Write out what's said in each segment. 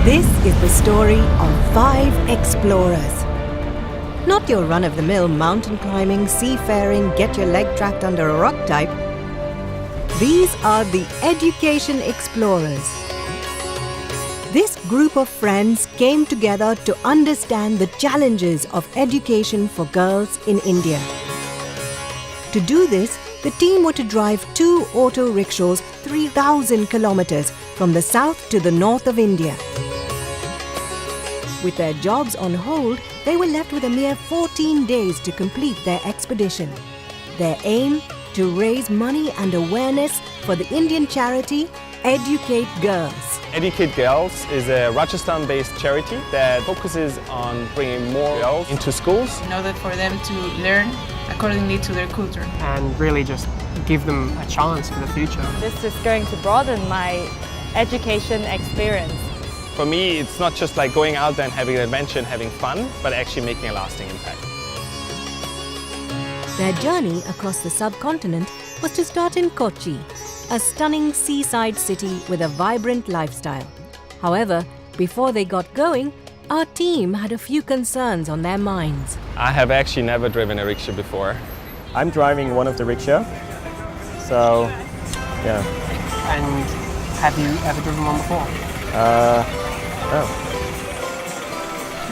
This is the story of 5 explorers. Not your run-of-the-mill mountain climbing, seafaring, get your leg trapped under a rock type. These are the education explorers. This group of friends came together to understand the challenges of education for girls in India. To do this, the team were to drive 2 auto rickshaws 3,000 kilometers from the south to the north of India. With their jobs on hold, they were left with a mere 14 days to complete their expedition. Their aim? To raise money and awareness for the Indian charity Educate Girls. Educate Girls is a Rajasthan-based charity that focuses on bringing more girls into schools. In order for them to learn accordingly to their culture. And really just give them a chance for the future. This is going to broaden my education experience. For me, it's not just like going out there and having an adventure and having fun, but actually making a lasting impact. Their journey across the subcontinent was to start in Kochi, a stunning seaside city with a vibrant lifestyle. However, before they got going, our team had a few concerns on their minds. I have actually never driven a rickshaw before. I'm driving one of the rickshaw, so yeah. And have you ever driven one before? No.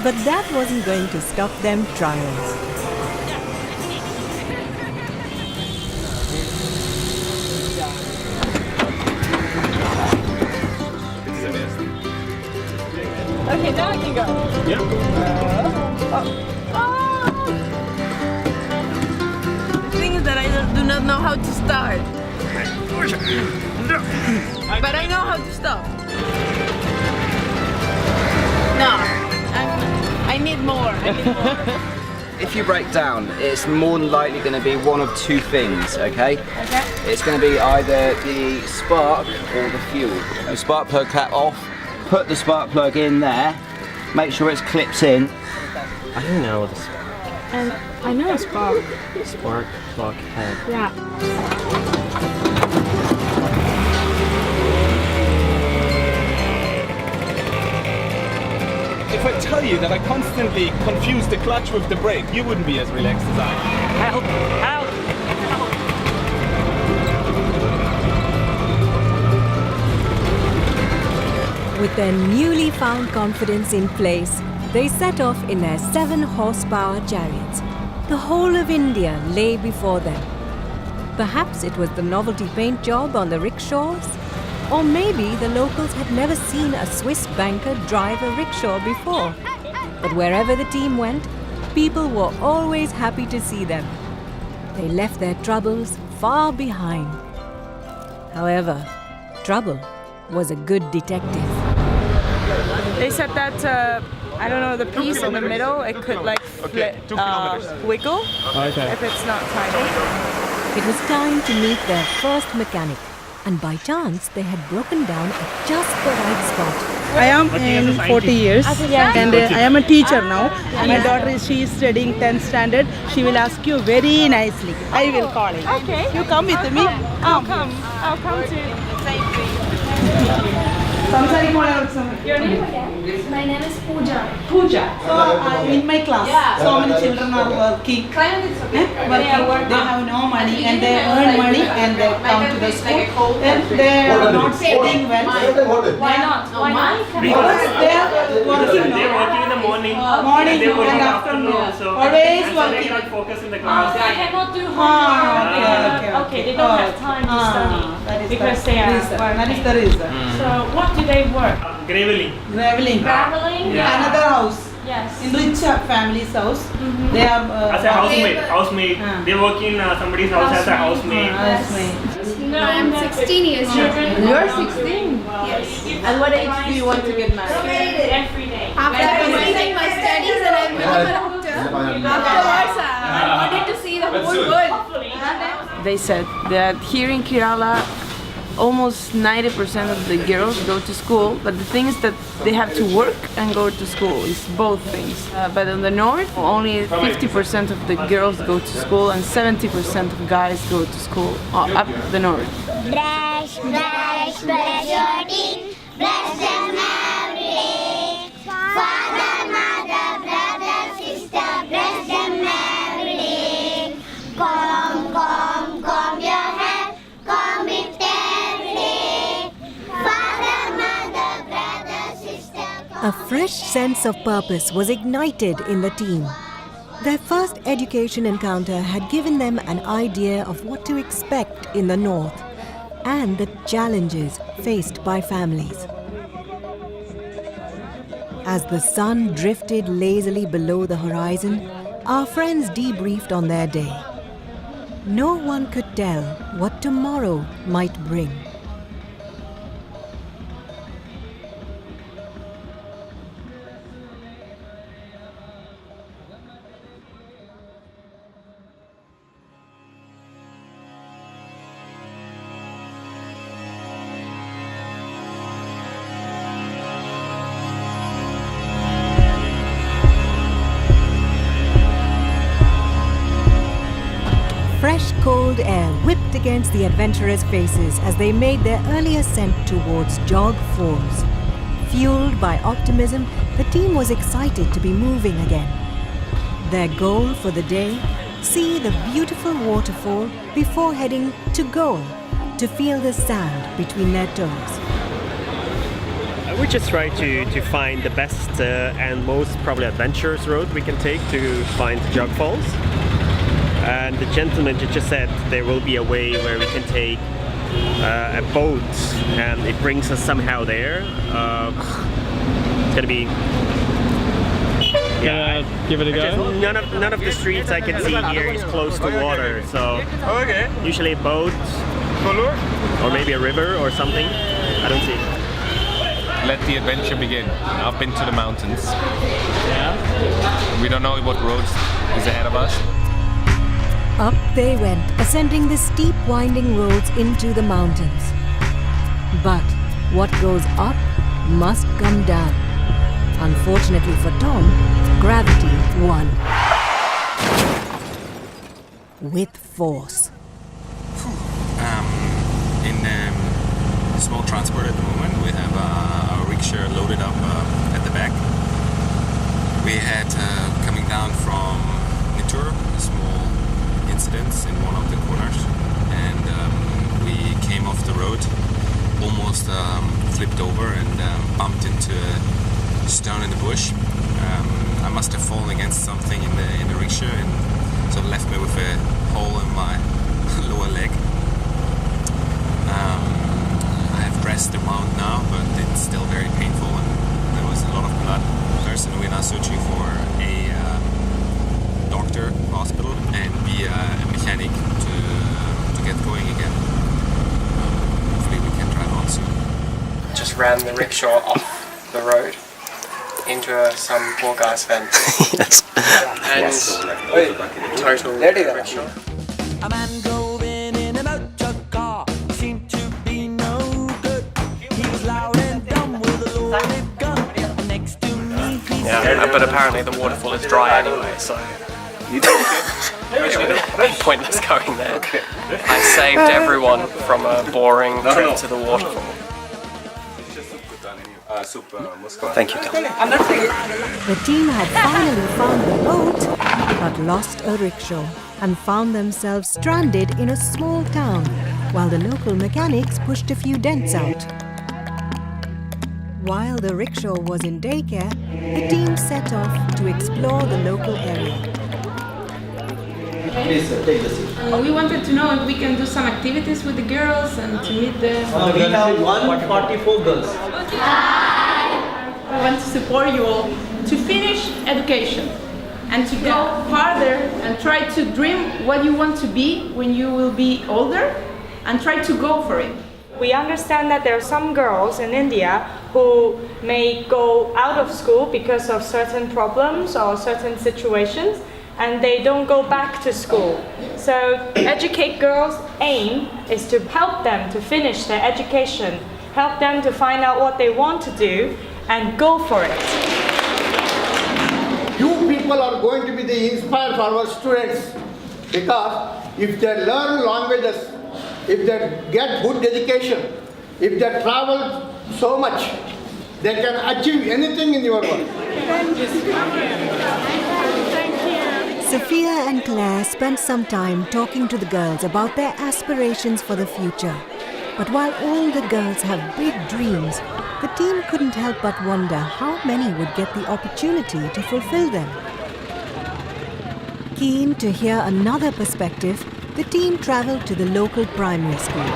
But that wasn't going to stop them trying. Okay, now I can go. Yeah. The thing is that I do not know how to start. But I know how to stop. No, I need more. If you break down, it's more than likely going to be one of 2 things, okay? Okay. It's going to be either the spark or the fuel. The spark plug cap off, put the spark plug in there, make sure it clips in. I don't know what the spark. And I know a spark. Spark plug head. Yeah. If I tell you that I constantly confuse the clutch with the brake, you wouldn't be as relaxed as I am. Help! Help! Help! With their newly found confidence in place, they set off in their 7-horsepower chariots. The whole of India lay before them. Perhaps it was the novelty paint job on the rickshaws? Or maybe the locals had never seen a Swiss banker drive a rickshaw before. But wherever the team went, people were always happy to see them. They left their troubles far behind. However, trouble was a good detective. They said that, I don't know, the piece in the middle, it could like wiggle if it's not tight. It was time to meet their first mechanic. And by chance, they had broken down at just the right spot. I am in 40 years and I am a teacher now. My daughter she is studying 10th standard. She will ask you very nicely. I will call you. Okay. You come with me. I'll come to. Your name again? My name is Pooja. Pooja. So I'm in my class. So many children are working. They have no money and they earn money and they come to the school. Then they are not studying well. Why not? Why not? Because they are working now. They're working in the morning. Morning and afternoon. So Always they working. cannot focus in the class. They cannot do homework. Okay, they don't have time to study because they are working. That is the reason. So what do they work? Graveling. Traveling? Yeah. Another house. Yes. In rich family's house. They are As a housemaid. They work in somebody's house as a housemaid. No, I'm 16 years old. You're 16? Yes. And what age do you want to get married? Every day. After completing my studies and I become a doctor, afterwards I wanted to see the whole world. They said that here in Kerala, almost 90% of the girls go to school, but the thing is that they have to work and go to school. It's both things. But in the north, only 50% of the girls go to school and 70% of guys go to school up the north. Brush, brush, brush your teeth. Brush them every day. Father, mother, brother, sister, bless them every day. Comb your hair, comb it every day. Father, mother, brother, sister. A fresh sense of purpose was ignited in the team. Their first education encounter had given them an idea of what to expect in the north and the challenges faced by families. As the sun drifted lazily below the horizon, our friends debriefed on their day. No one could tell what tomorrow might bring. Fresh, cold air whipped against the adventurers' faces as they made their early ascent towards Jog Falls. Fueled by optimism, the team was excited to be moving again. Their goal for the day: see the beautiful waterfall before heading to goal to feel the sand between their toes. We just try to find the best and most probably adventurous road we can take to find Jog Falls. And the gentleman just said there will be a way where we can take a boat and it brings us somehow there. It's gonna be... Yeah, give it a go? None of the streets I can see here is close to water, so usually a boat or maybe a river or something. I don't see. Let the adventure begin. I've been to the mountains. Yeah. We don't know what roads is ahead of us. Up they went, ascending the steep winding roads into the mountains. But what goes up must come down. Unfortunately for Tom, gravity won. With force. In small transport at the moment, we have a rickshaw loaded up at the back. We had coming down from Nitur, a small incidents in one of the corners, and we came off the road, almost flipped over and bumped into a stone in the bush. I must have fallen against something in the rickshaw, and so it left me with a hole in my lower leg. I have dressed the wound now, but it's still very painful, and there was a lot of blood. Personally, we're now searching for a doctor, hospital, and be a mechanic to get going again. Hopefully we can drive on soon. Just ran the rickshaw off the road into some poor guy's fence. Yes. And total rickshaw. A man drove in a motor car, seemed to be no good. He was loud and dumb with a loaded gun next to me. Yeah, but apparently the waterfall is dry anyway, so pointless going there. I saved everyone from a boring trip to the waterfall. Thank you, Tom. The team had finally found the boat, but lost a rickshaw and found themselves stranded in a small town, while the local mechanics pushed a few dents out. While the rickshaw was in daycare, the team set off to explore the local area. Please, sir, take the seat. We wanted to know if we can do some activities with the girls and to meet them. We have 144 girls. I want to support you all to finish education and to go farther and try to dream what you want to be when you will be older and try to go for it. We understand that there are some girls in India who may go out of school because of certain problems or certain situations, and they don't go back to school. So Educate Girls' aim is to help them to finish their education, help them to find out what they want to do and go for it. You people are going to be the inspire for our students, because if they learn languages, if they get good education, if they travel so much, they can achieve anything in your world. Sophia and Claire spent some time talking to the girls about their aspirations for the future. But while all the girls have big dreams, the team couldn't help but wonder how many would get the opportunity to fulfill them. Keen to hear another perspective, the team traveled to the local primary school.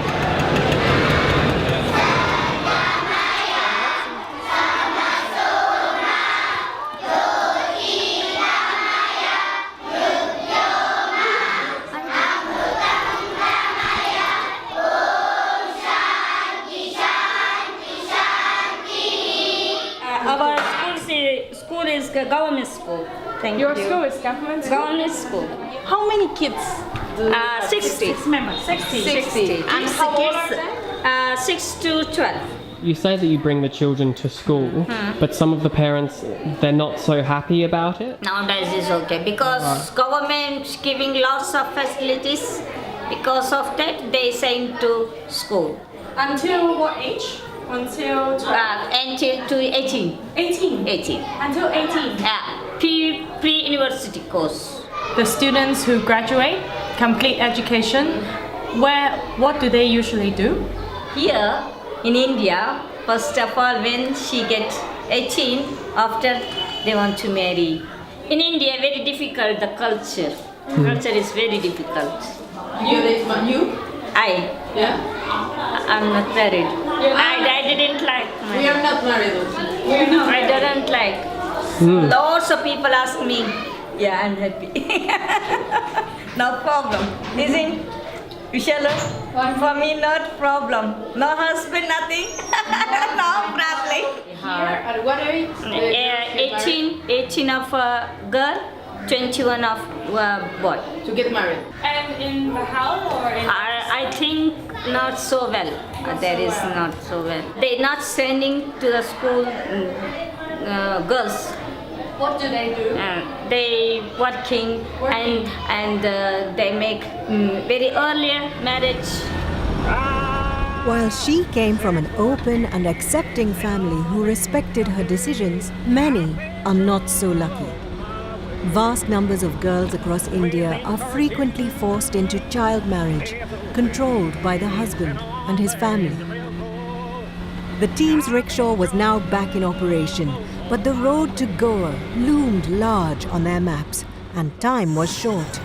Our school is government school. Thank Your you. school is government school? Government school. How many kids? 60. 6 members. 60. And how old are they? 6 to 12. You say that you bring the children to school, but some of the parents, they're not so happy about it. Nowadays is okay because government giving lots of facilities. Because of that, they send to school. Until what age? Until 12? Until to 18. 18? 18. Until 18? Yeah. Pre-university course. The students who graduate, complete education, what do they usually do? Here in India, first of all, when she gets 18, after they want to marry. In India, very difficult, the culture. Culture is very difficult. You? Yeah. I'm not married. I didn't like my... We are not married also. I didn't like. Lots of people ask me. Yeah, I'm happy. No problem. Isn't Vishala? For me, not problem. No husband, nothing. No problem. Here, at what age? 18 of a girl, 21 of a boy. To get married. And in the house or in... I think not so well. There is not so well. They're not sending to the school girls. What do they do? They working and they make very earlier marriage. While she came from an open and accepting family who respected her decisions, many are not so lucky. Vast numbers of girls across India are frequently forced into child marriage, controlled by the husband and his family. The team's rickshaw was now back in operation, but the road to Goa loomed large on their maps, and time was short.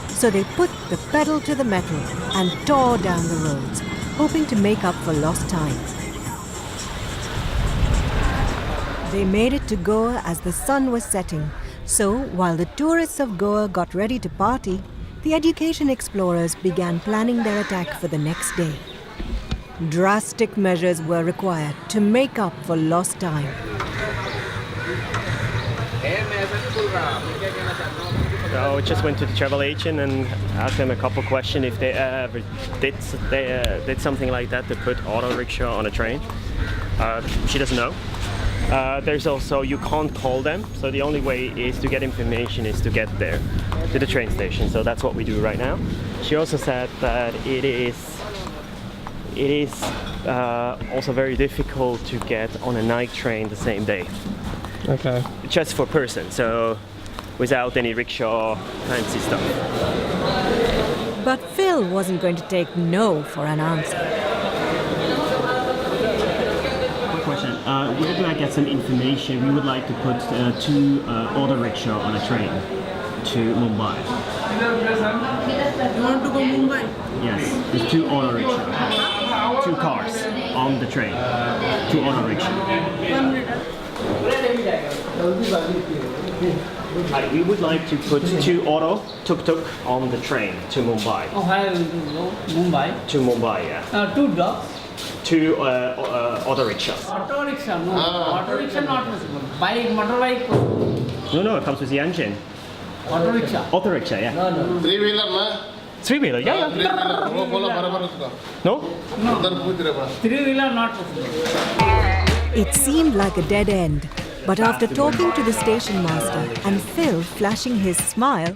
So they put the pedal to the metal and tore down the roads, hoping to make up for lost time. They made it to Goa as the sun was setting. So, while the tourists of Goa got ready to party, the education explorers began planning their attack for the next day. Drastic measures were required to make up for lost time. So I just went to the travel agent and asked them a couple questions if they ever did something like that to put auto rickshaw on a train. She doesn't know. There's also, you can't call them, so the only way is to get information is to get there to the train station. So that's what we do right now. She also said that it is also very difficult to get on a night train the same day. Okay. Just for person, so without any rickshaw fancy stuff. But Phil wasn't going to take no for an answer. Question. We would like to get some information. We would like to put 2 auto rickshaw on a train to Mumbai. You want to go Mumbai? Yes, there's 2 auto rickshaw. 2 cars on the train. 2 auto rickshaw. We would like to put 2 auto tuk-tuk on the train to Mumbai. Oh, where will you go? Mumbai? To Mumbai, yeah. 2 dogs? 2 auto rickshaws. Auto rickshaw, no. Auto rickshaw not possible. Bike, motorbike. No, it comes with the engine. Auto rickshaw? Auto rickshaw, yeah. No. 3-wheeler, ma? 3-wheeler, yeah. 3-wheeler. No? No. 3-wheeler not possible. It seemed like a dead end, but after talking to the station master and Phil flashing his smile,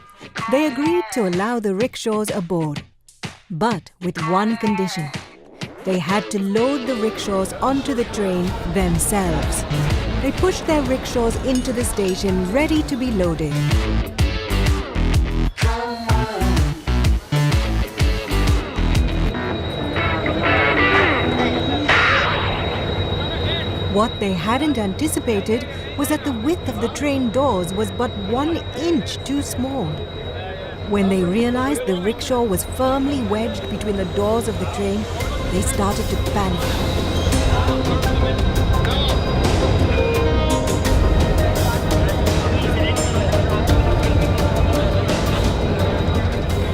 they agreed to allow the rickshaws aboard. But with one condition. They had to load the rickshaws onto the train themselves. They pushed their rickshaws into the station ready to be loaded. What they hadn't anticipated was that the width of the train doors was but 1 inch too small. When they realized the rickshaw was firmly wedged between the doors of the train, they started to panic.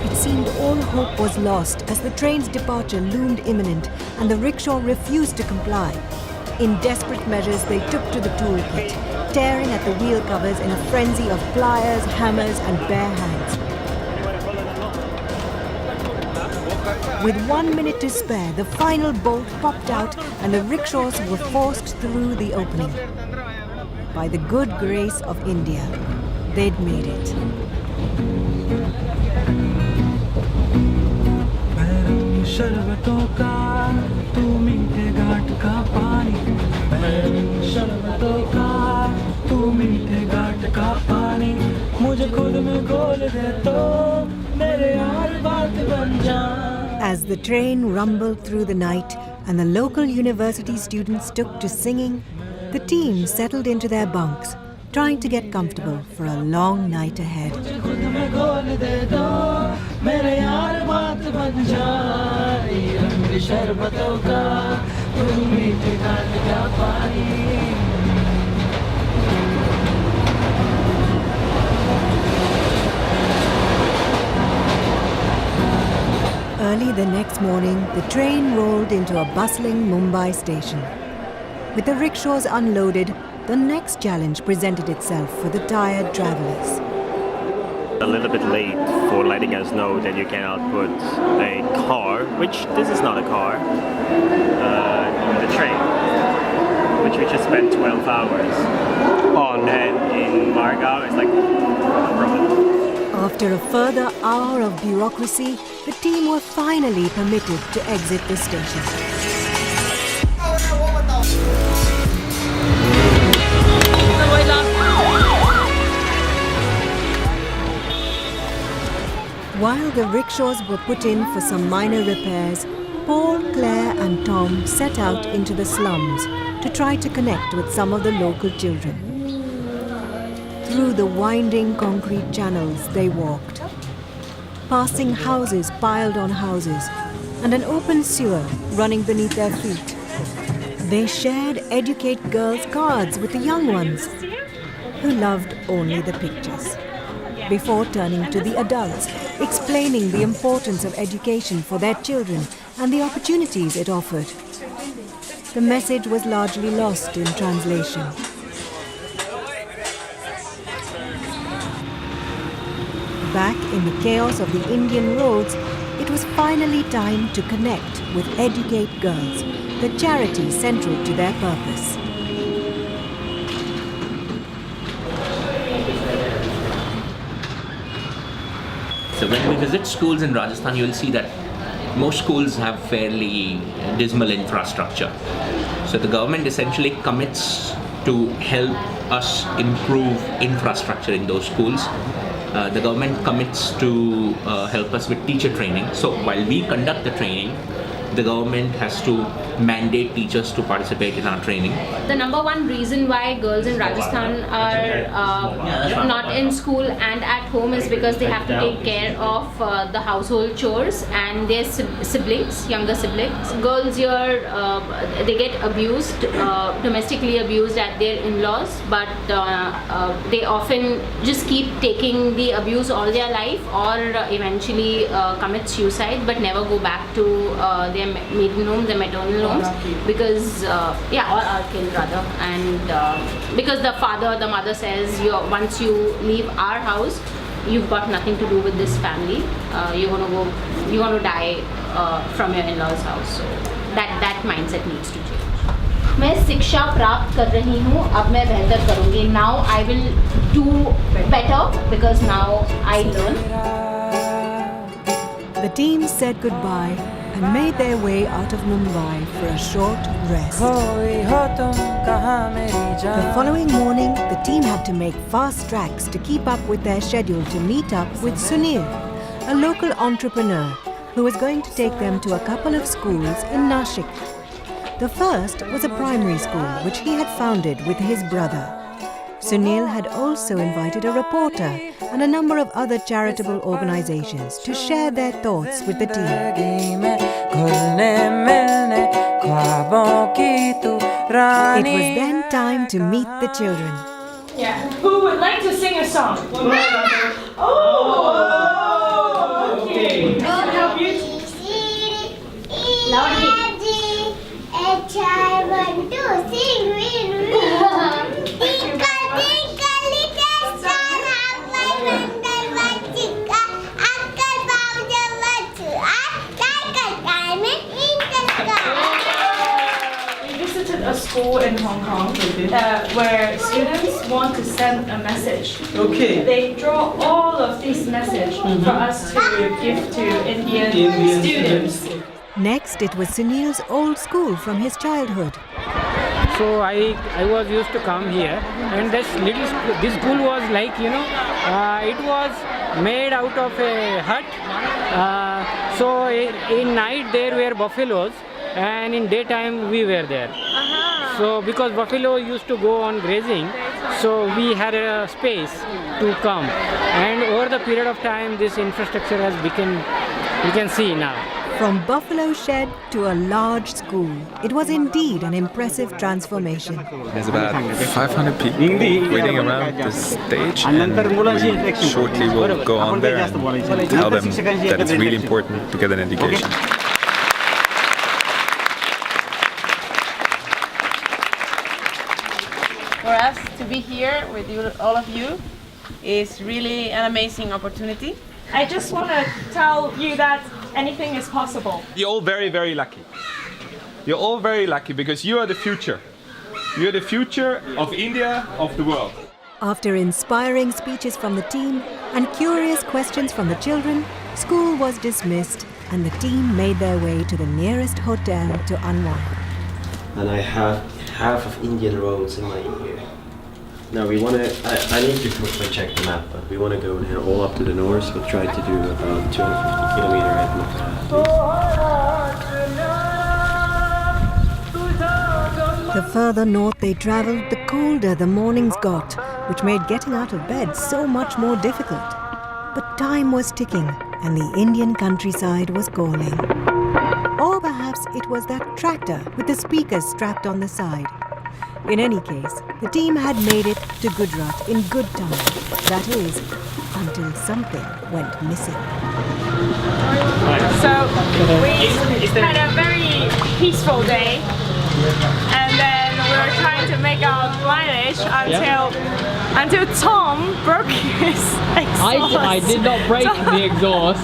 It seemed all hope was lost as the train's departure loomed imminent and the rickshaw refused to comply. In desperate measures, they took to the toolkit, tearing at the wheel covers in a frenzy of pliers, hammers, and bare hands. With 1 minute to spare, the final bolt popped out and the rickshaws were forced through the opening. By the good grace of India, they'd made it. शरबतों का तू मीठे घाट का पानी शरबतों का तू मीठे घाट का पानी मुझे खुद में घोल दे तो मेरे यार बात बन जा. As the train rumbled through the night and the local university students took to singing, the team settled into their bunks, trying to get comfortable for a long night ahead. Early the next morning, the train rolled into a bustling Mumbai station. With the rickshaws unloaded, the next challenge presented itself for the tired travelers. A little bit late for letting us know that you cannot put a car, which this is not a car, in the train, which we just spent 12 hours on, and in Margao it's like no problem. After a further hour of bureaucracy, the team were finally permitted to exit the station. While the rickshaws were put in for some minor repairs, Paul, Claire and Tom set out into the slums to try to connect with some of the local children. Through the winding concrete channels they walked, passing houses piled on houses and an open sewer running beneath their feet. They shared Educate Girls cards with the young ones who loved only the pictures, before turning to the adults, explaining the importance of education for their children and the opportunities it offered. The message was largely lost in translation. Back in the chaos of the Indian roads, it was finally time to connect with Educate Girls, the charity central to their purpose. So when we visit schools in Rajasthan, you will see that most schools have fairly dismal infrastructure. So the government essentially commits to help us improve infrastructure in those schools. The government commits to help us with teacher training. So while we conduct the training, the government has to mandate teachers to participate in our training. The number one reason why girls in Rajasthan are not in school and at home is because they have to take care of the household chores and their siblings, younger siblings. Girls here, they get abused, domestically abused at their in-laws, but they often just keep taking the abuse all their life or eventually commit suicide but never go back to their maiden home, their maternal homes, because or are killed rather, and because the father, the mother says, once you leave our house, you've got nothing to do with this family. You're gonna die from your in-laws' house. So that mindset needs to change. मैं शिक्षा प्राप्त कर रही हूँ, अब मैं बेहतर करूँगी. Now I will do better because now I learn. The team said goodbye and made their way out of Mumbai for a short rest. The following morning, the team had to make fast tracks to keep up with their schedule to meet up with Sunil, a local entrepreneur who was going to take them to a couple of schools in Nashik. The first was a primary school which he had founded with his brother. Sunil had also invited a reporter and a number of other charitable organizations to share their thoughts with the team. It was then time to meet the children. Yeah. Who would like to sing a song? Oh! Okay. I'll help you. Loudly. I want to sing with you. We visited a school in Hong Kong where students want to send a message. Okay. They draw all of these messages for us to give to Indian students. Next, it was Sunil's old school from his childhood. So I was used to come here, and this school was like, it was made out of a hut. So in night there were buffaloes, and in daytime we were there. So because buffalo used to go on grazing, so we had a space to come. And over the period of time, this infrastructure has become, you can see now. From buffalo shed to a large school, it was indeed an impressive transformation. There's about 500 people waiting around this stage, and we shortly will go on there and tell them that it's really important to get an education. For us to be here with you, all of you, is really an amazing opportunity. I just want to tell you that anything is possible. You're all very, very lucky. You're all very lucky because you are the future. You're the future of India, of the world. After inspiring speeches from the team and curious questions from the children, school was dismissed and the team made their way to the nearest hotel to unwind. And I have half of Indian roads in my ear. Now we want to, I need to quickly check the map, but we want to go here all up to the north. We'll try to do about 250 kilometer at The further north they travelled, the colder the mornings got, which made getting out of bed so much more difficult. But time was ticking and the Indian countryside was calling. Or perhaps it was that tractor with the speakers strapped on the side. In any case, the team had made it to Gujarat in good time. That is, until something went missing. So we had a very peaceful day, and then we were trying to make our mileage until Tom broke his exhaust. I did not break the exhaust.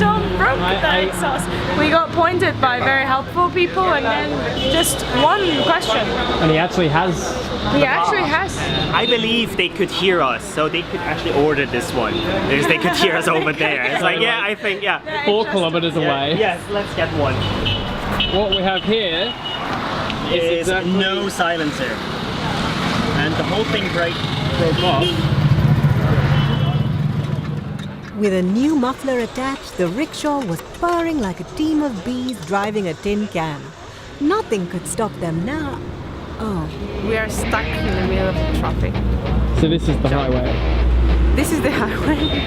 Tom broke the exhaust. We got pointed by very helpful people, and then just one question. And he actually has. He actually has. I believe they could hear us, so they could actually order this one because they could hear us over there. It's like, yeah, I think, yeah. 4 kilometers away. Yes, let's get one. What we have here is no silencer, and the whole thing broke off. With a new muffler attached, the rickshaw was purring like a team of bees driving a tin can. Nothing could stop them now. Oh. We are stuck in the middle of the traffic. So this is the highway? This is the highway.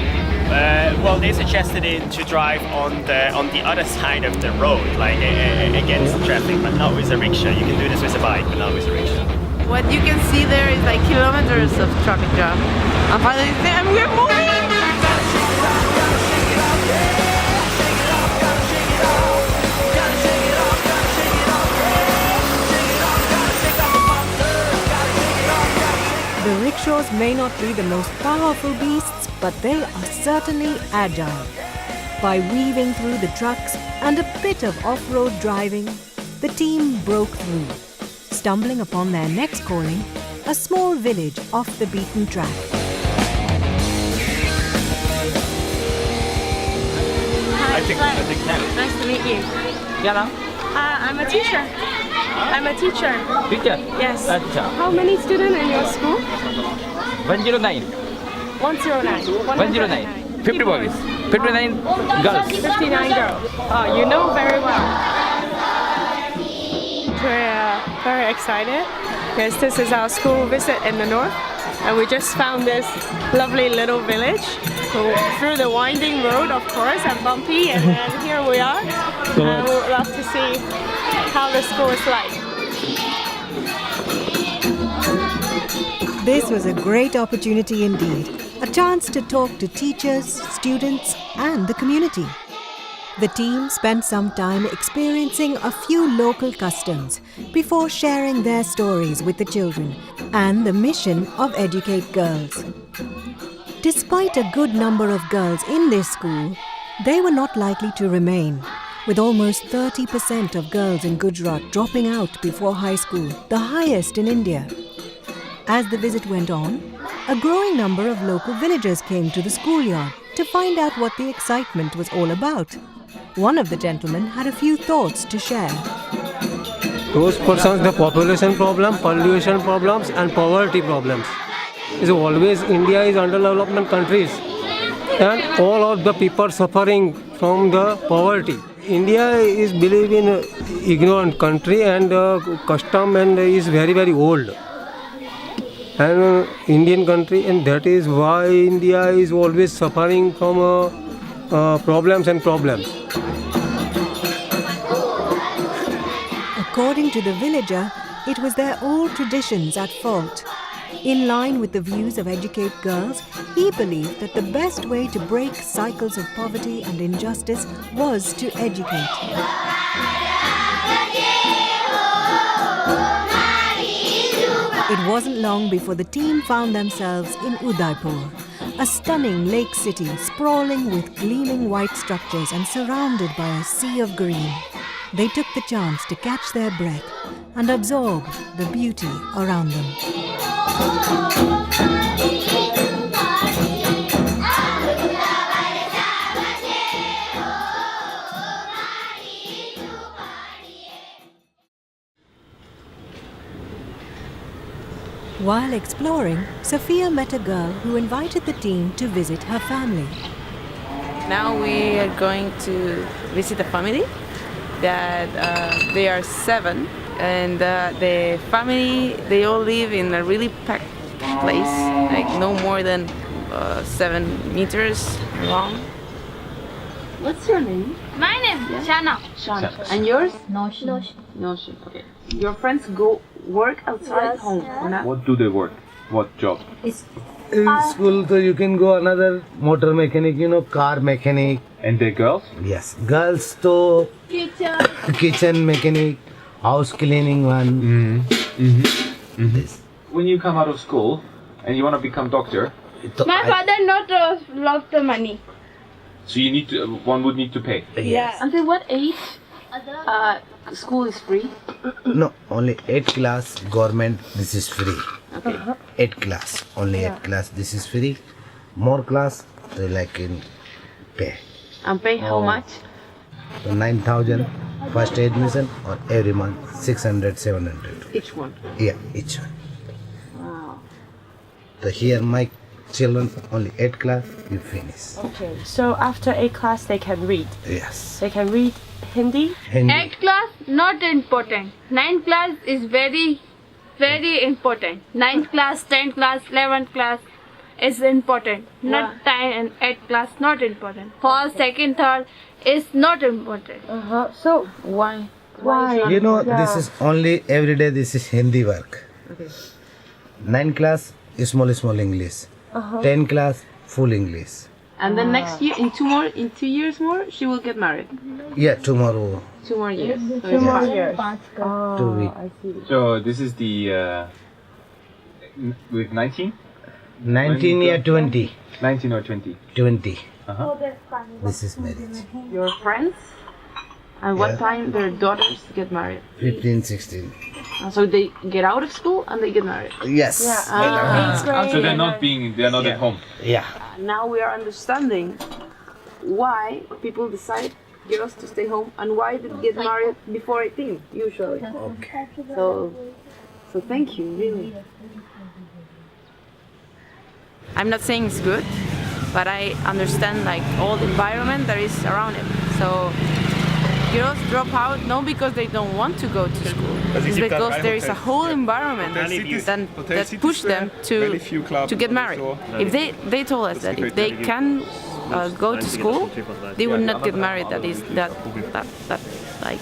Well, they suggested it to drive on the other side of the road, like against traffic, but not with a rickshaw. You can do this with a bike, but not with a rickshaw. What you can see there is like kilometers of traffic jam. And finally, and we're moving! The rickshaws may not be the most powerful beasts, but they are certainly agile. By weaving through the trucks and a bit of off-road driving, the team broke through, stumbling upon their next calling, a small village off the beaten track. Hi I think Nice to meet you. Yellow. I'm a teacher. I'm a teacher. Teacher? Yes. Acha. How many students in your school? 109. 109. 109. 50 boys. 59 girls. 59 girls. Oh, you know very well. We're very excited because this is our school visit in the north, and we just found this lovely little village through the winding road, of course, and bumpy, and then here we are. And we would love to see how the school is like. This was a great opportunity indeed. A chance to talk to teachers, students, and the community. The team spent some time experiencing a few local customs before sharing their stories with the children and the mission of Educate Girls. Despite a good number of girls in this school, they were not likely to remain, with almost 30% of girls in Gujarat dropping out before high school, the highest in India. As the visit went on, a growing number of local villagers came to the schoolyard to find out what the excitement was all about. One of the gentlemen had a few thoughts to share. Those persons, the population problem, pollution problems and poverty problems. Is always India is underdevelopment countries and all of the people suffering from the poverty. India is believe in ignorant country and custom and is very, very old. And Indian country, and that is why India is always suffering from problems and problems. According to the villager, it was their old traditions at fault. In line with the views of Educate Girls, he believed that the best way to break cycles of poverty and injustice was to educate. It wasn't long before the team found themselves in Udaipur, a stunning lake city sprawling with gleaming white structures and surrounded by a sea of green. They took the chance to catch their breath and absorb the beauty around them. While exploring, Sophia met a girl who invited the team to visit her family. Now we are going to visit a family that they are 7, and the family, they all live in a really packed place, like no more than 7 meters long. What's your name? My name is Shana. Shana. And yours? Noshi. Noshi. Okay. Your friends go work outside home, or not? What do they work? What job? In school, so you can go another motor mechanic, car mechanic. And they're girls? Yes, girls to kitchen mechanic, house cleaning one. This. When you come out of school and you want to become doctor, My father not love the money. so you need to. One would need to pay. Yes. Until what age school is free? No, only 8th class government, this is free. Okay. 8th class, only 8th class, this is free. More class, they like in pay. And pay how much? So 9,000 first admission or every month 600, 700. Each one? Yeah, each one. Wow. So here my children only 8th class, you finish. Okay, so after 8th class they can read. Yes. They can read Hindi. 8th class not important. 9th class is very important. 9th class, 10th class, 11th class is important. Not 10 and 8th class not important. First, second, third is not important. So why? This is only every day this is Hindi work. Okay. 9th class small English. 10th class full English. And then next year, in 2 years more, she will get married. Yeah, tomorrow. 2 more years. So 2 more years. 2 weeks. I see. So this is the with 19? 19 year 20. 19 or 20? 20. This is marriage. Your friends? And what time their daughters get married? 15, 16. So they get out of school and they get married? Yes. So they're not at home? Yeah. Now we are understanding why people decide girls to stay home and why they get married before 18 usually. Okay. So thank you, really. I'm not saying it's good, but I understand like all the environment that is around it. So girls drop out not because they don't want to go to school, it's because there is a whole environment that push them to get married. If they told us that if they can go to school, they would not get married. That like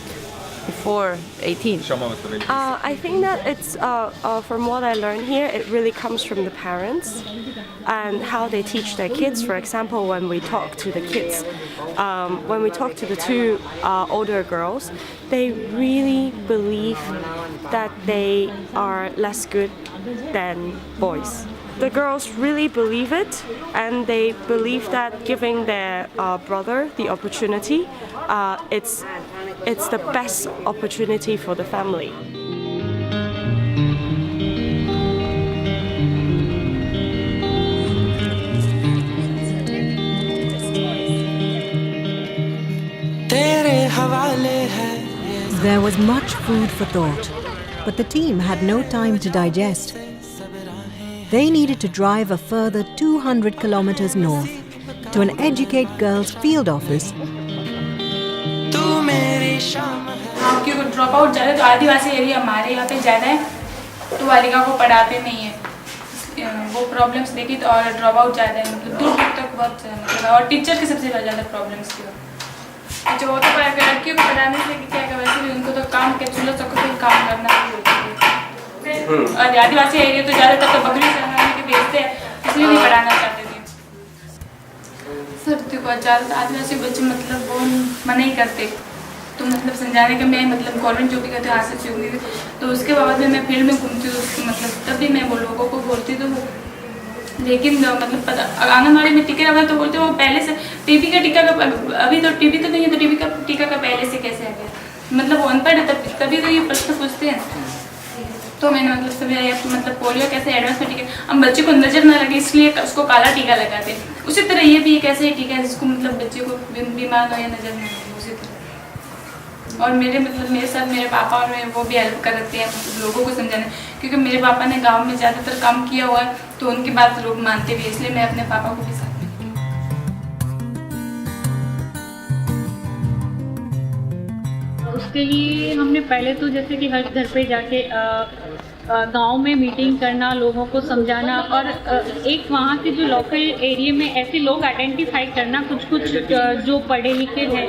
before 18. I think that it's from what I learned here, it really comes from the parents and how they teach their kids. For example, when we talk to the kids, when we talk to the two older girls, they really believe that they are less good than boys. The girls really believe it, and they believe that giving their brother the opportunity, it's the best opportunity for the family. There was much food for thought, but the team had no time to digest. They needed to drive a further 200 kilometers north to an Educate Girls field office. क्योंकि drop out ज़्यादा तो आदिवासी area हमारे यहाँ पे ज़्यादा है, तो बालिका को पढ़ाते नहीं है, वो प्रॉब्लम्स देखी तो और ड्रॉप आउट ज़्यादा है, मतलब दूर तक बहुत मतलब, और टीचर की सबसे ज़्यादा प्रॉब्लम्स थी। जो होता है लड़कियों को पढ़ाने से क्या क्या वैसे भी उनको तो काम के चूल्हा चौकों पे काम करना ही होता है, और आदिवासी एरिया तो ज़्यादातर तो बकरी चराने के भेजते हैं, इसलिए नहीं पढ़ाना चाहते थे। सर देखो ज़्यादा आदिवासी बच्चे मतलब वो मना ही करते, तो मतलब समझाने के मैं मतलब गवर्नमेंट जो भी करते हैं हाथ से होंगी, तो उसके बाद में मैं फील्ड में घूमती हूँ, मतलब तब भी मैं वो लोगों को बोलती तो लेकिन मतलब पता आंगनबाड़ी में टीका लगा तो बोलते वो पहले से टीबी का टीका का अभी तो टीबी तो नहीं है, तो टीबी का टीका का पहले से कैसे आ गया, मतलब वो अनपढ़ है तभी तो ये प्रश्न पूछते हैं। तो मैंने मतलब सभी मतलब पोलियो कैसे एडवांस में टीका, हम बच्चे को नज़र ना लगे इसलिए उसको काला टीका लगाते हैं, उसी तरह ये भी एक ऐसे टीका है जिसको मतलब बच्चे को बीमार हो या नज़र ना लगे उसी तरह। और मेरे साथ मेरे पापा और वो भी हेल्प करते हैं लोगों को समझाने, क्योंकि मेरे पापा ने गांव में ज़्यादातर काम किया हुआ है, तो उनकी बात लोग मानते भी, इसलिए मैं अपने पापा को भी साथ में। उसके लिए हमने पहले तो जैसे कि हर घर पे जाके गांव में मीटिंग करना, लोगों को समझाना, और एक वहाँ के जो लोकल एरिया में ऐसे लोग आइडेंटिफाई करना, कुछ जो पढ़े लिखे हैं,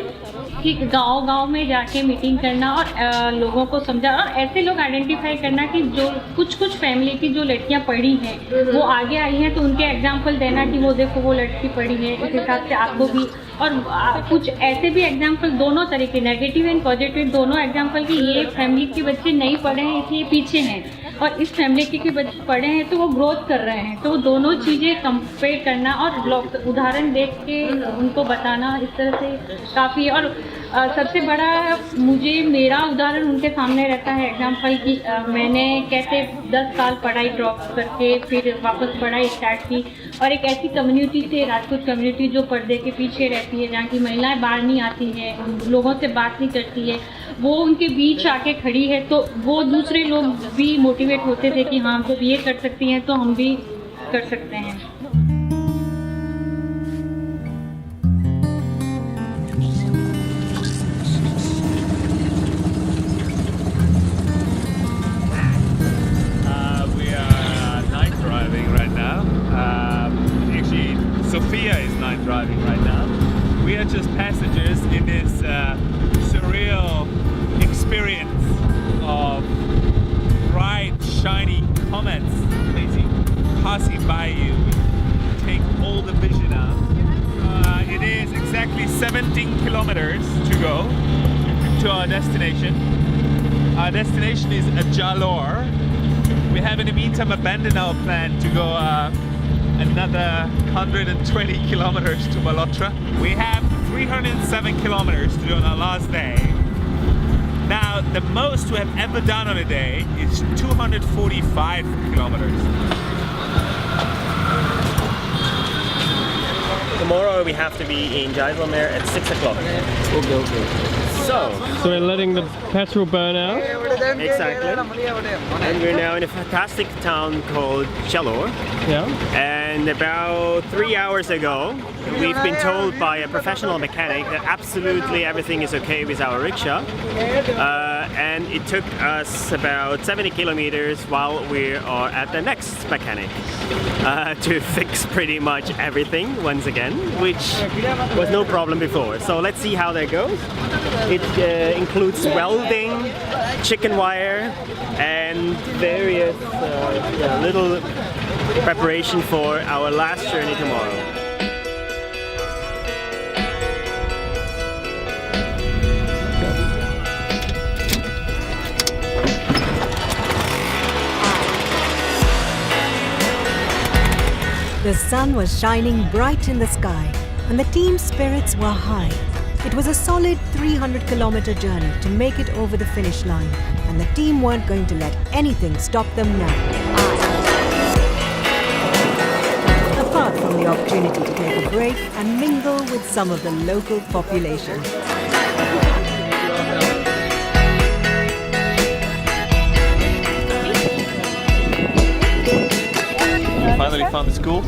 कि गांव में जाके मीटिंग करना और लोगों को समझाना, और ऐसे लोग आइडेंटिफाई करना कि जो कुछ फैमिली की जो लड़कियां पढ़ी हैं वो आगे आई हैं, तो उनके एग्जांपल देना कि वो देखो वो लड़की पढ़ी है, इस हिसाब से आपको भी, और कुछ ऐसे भी एग्जांपल दोनों तरीके, नेगेटिव एंड पॉजिटिव दोनों एग्जांपल कि ये फैमिली के बच्चे नहीं पढ़े हैं इसलिए पीछे हैं, और इस फैमिली के बच्चे पढ़े हैं तो वो ग्रोथ कर रहे हैं, तो वो दोनों चीज़ें कंपेयर करना और उदाहरण देख के उनको बताना, इस तरह से काफ़ी। और सबसे बड़ा मेरा उदाहरण उनके सामने रहता है एग्जाम्पल कि मैंने कैसे 10 साल पढ़ाई ड्रॉप करके फिर वापस पढ़ाई स्टार्ट की, और एक ऐसी कम्युनिटी से, राजपूत कम्युनिटी जो पर्दे के पीछे रहती है, जहाँ की महिलाएं बाहर नहीं आती हैं, लोगों से बात नहीं करती है, वो उनके बीच आके खड़ी है, तो वो दूसरे लोग भी मोटिवेट होते थे कि हाँ जब ये कर सकती हैं तो हम भी कर सकते हैं। Sophia is night driving right now. We are just passengers in this surreal experience of bright, shiny comets passing by you. Take all the vision out. It is exactly 17 kilometers to go to our destination. Our destination is Jalore. We have in the meantime abandoned our plan to go another 120 kilometers to Balotra. We have 307 kilometers to do on our last day. Now, the most we have ever done on a day is 245 kilometers. tomorrow we have to be in Jaisalmer at 6 o'clock. Okay. So we're letting the petrol burn out. Exactly. And we're now in a fantastic town called Chalor. Yeah. And about 3 hours ago, we've been told by a professional mechanic that absolutely everything is okay with our rickshaw. And it took us about 70 kilometers while we are at the next mechanic to fix pretty much everything once again, which was no problem before. So let's see how that goes. It includes welding, chicken wire, and various little preparation for our last journey tomorrow. The sun was shining bright in the sky, and the team's spirits were high. It was a solid 300-kilometer journey to make it over the finish line, and the team weren't going to let anything stop them now. Apart from the opportunity to take a break and mingle with some of the local population. Finally found the school.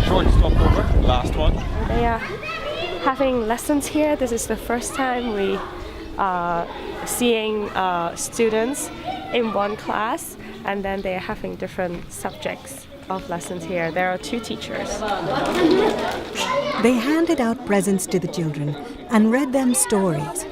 Short stopover, last one. They are having lessons here. This is the first time we are seeing students in one class, and then they are having different subjects of lessons here. There are 2 teachers. They handed out presents to the children and read them stories.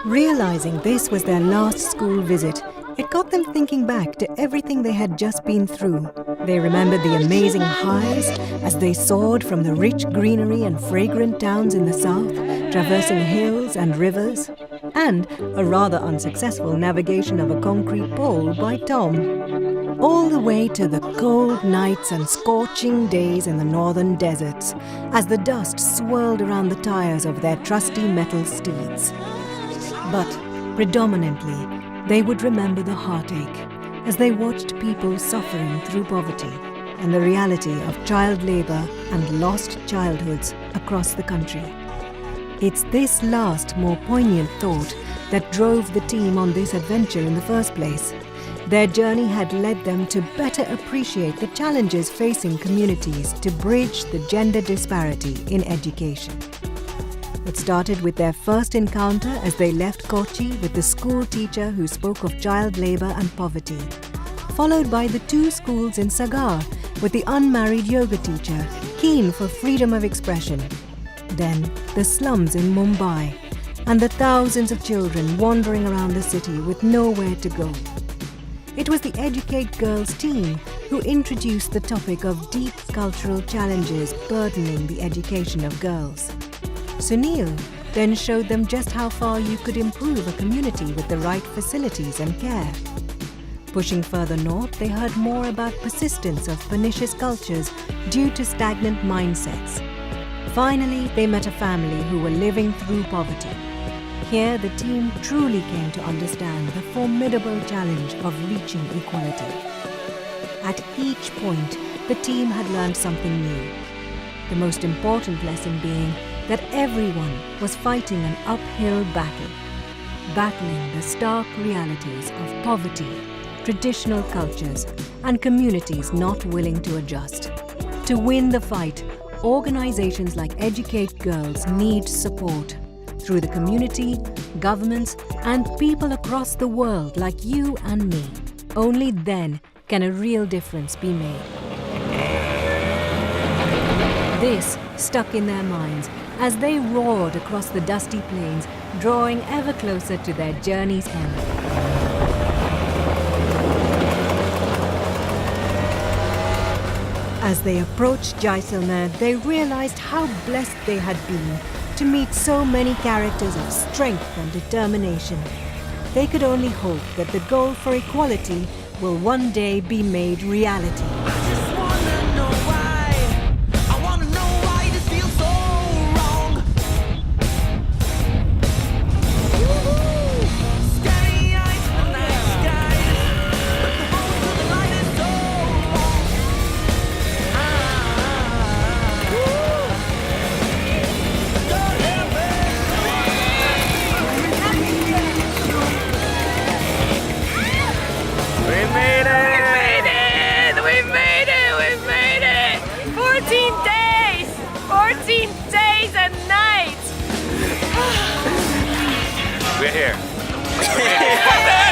Realizing this was their last school visit, it got them thinking back to everything they had just been through. They remembered the amazing highs as they soared from the rich greenery and fragrant towns in the south, traversing hills and rivers, and a rather unsuccessful navigation of a concrete pole by Tom. All the way to the cold nights and scorching days in the northern deserts, as the dust swirled around the tires of their trusty metal steeds. But predominantly, they would remember the heartache as they watched people suffering through poverty and the reality of child labor and lost childhoods across the country. It's this last, more poignant thought that drove the team on this adventure in the first place. Their journey had led them to better appreciate the challenges facing communities to bridge the gender disparity in education. It started with their first encounter as they left Kochi with the school teacher who spoke of child labor and poverty, followed by the 2 schools in Sagar with the unmarried yoga teacher, keen for freedom of expression. Then the slums in Mumbai and the thousands of children wandering around the city with nowhere to go. It was the Educate Girls team who introduced the topic of deep cultural challenges burdening the education of girls. Sunil then showed them just how far you could improve a community with the right facilities and care. Pushing further north, they heard more about persistence of pernicious cultures due to stagnant mindsets. Finally, they met a family who were living through poverty. Here, the team truly came to understand the formidable challenge of reaching equality. At each point, the team had learned something new. The most important lesson being that everyone was fighting an uphill battle, battling the stark realities of poverty, traditional cultures, and communities not willing to adjust. To win the fight, organizations like Educate Girls need support through the community, governments, and people across the world like you and me. Only then can a real difference be made. This stuck in their minds as they roared across the dusty plains, drawing ever closer to their journey's end. As they approached Jaisalmer, they realized how blessed they had been to meet so many characters of strength and determination. They could only hope that the goal for equality will one day be made reality. We're here.